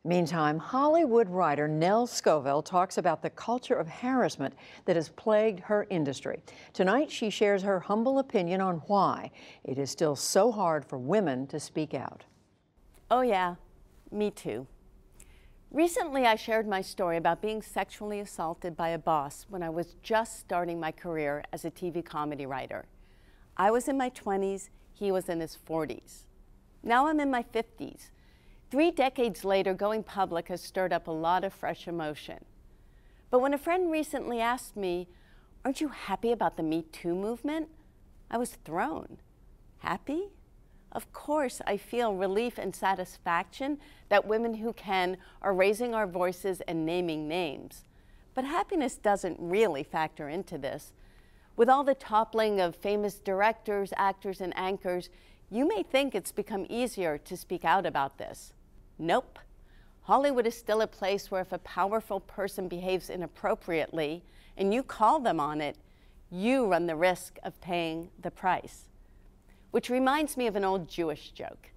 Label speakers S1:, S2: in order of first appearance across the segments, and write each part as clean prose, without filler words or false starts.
S1: Meantime, Hollywood writer Nell Scovell talks about the culture of harassment that has plagued her industry. Tonight, she shares her humble opinion on why it is still so hard for women to speak out.
S2: Oh yeah, me too. Recently, I shared my story about being sexually assaulted by a boss when I was just starting my career as a TV comedy writer. I was in my 20s, he was in his 40s. Now I'm in my 50s. 3 decades later, going public has stirred up a lot of fresh emotion. But when a friend recently asked me, "Aren't you happy about the Me Too movement?" I was thrown. Happy? Of course, I feel relief and satisfaction that women who can are raising our voices and naming names. But happiness doesn't really factor into this. With all the toppling of famous directors, actors, and anchors, you may think it's become easier to speak out about this. Nope. Hollywood is still a place where if a powerful person behaves inappropriately and you call them on it, you run the risk of paying the price. Which reminds me of an old Jewish joke.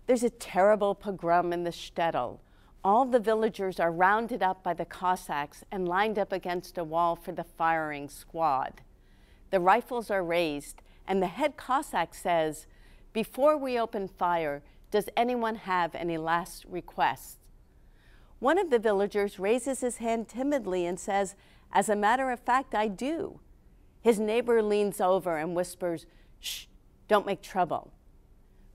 S2: There's a terrible pogrom in the shtetl. All the villagers are rounded up by the Cossacks and lined up against a wall for the firing squad. The rifles are raised, and the head Cossack says, "Before we open fire, does anyone have any last requests?" One of the villagers raises his hand timidly and says, "As a matter of fact, I do." His neighbor leans over and whispers, "Shh, don't make trouble."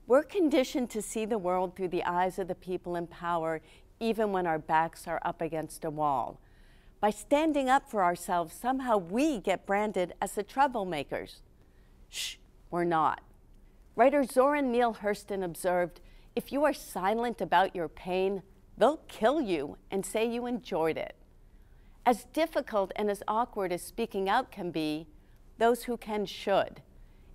S2: We're conditioned to see the world through the eyes of the people in power, even when our backs are up against a wall. By standing up for ourselves, somehow we get branded as the troublemakers. Shh, we're not. Writer Zora Neale Hurston observed, "If you are silent about your pain, they'll kill you and say you enjoyed it." As difficult and as awkward as speaking out can be, those who can should.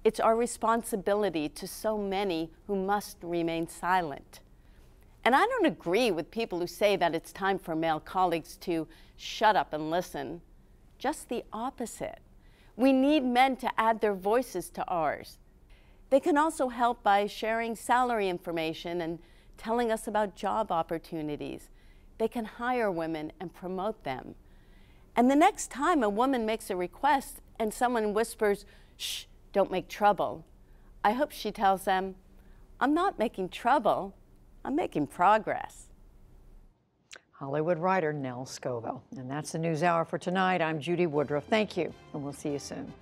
S2: It's our responsibility to so many who must remain silent. And I don't agree with people who say that it's time for male colleagues to shut up and listen. Just the opposite. We need men to add their voices to ours. They can also help by sharing salary information and telling us about job opportunities. They can hire women and promote them. And the next time a woman makes a request and someone whispers, "Shh, don't make trouble," I hope she tells them, "I'm not making trouble, I'm making progress."
S1: Hollywood writer Nell Scovell. And that's the NewsHour for tonight. I'm Judy Woodruff. Thank you, and we'll see you soon.